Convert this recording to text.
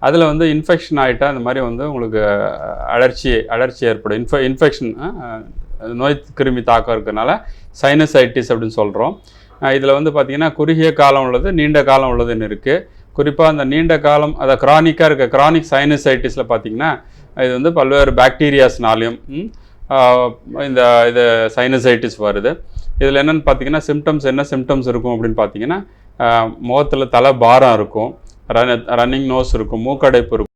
அதில் வந்து இன்ஃபெக்ஷன் ஆகிட்டா இந்த மாதிரி வந்து உங்களுக்கு அலர்ச்சி ஏற்படும். இன்ஃபெக்ஷன் நோய் கிருமி தாக்கம் இருக்கிறதுனால சைனசைட்டிஸ் அப்படின்னு சொல்கிறோம். இதில் வந்து பார்த்திங்கன்னா குறுகிய காலம் உள்ளது, நீண்ட காலம் உள்ளதுன்னு இருக்குது. குறிப்பாக அந்த நீண்ட காலம் அதை க்ரானிக்காக இருக்க க்ரானிக் சைனசைட்டிஸில் பார்த்திங்கன்னா இது வந்து பல்வேறு பாக்டீரியாஸ்னாலையும் இது சைனசைட்டிஸ் வருது. இதில் என்னென்னு பார்த்தீங்கன்னா என்ன சிம்டம்ஸ் இருக்கும் அப்படின்னு பார்த்தீங்கன்னா முகத்தில் தலை பாரம் இருக்கும், ரன்னிங் நோஸ் இருக்கும், மூக்கடைப்பு இருக்கும்.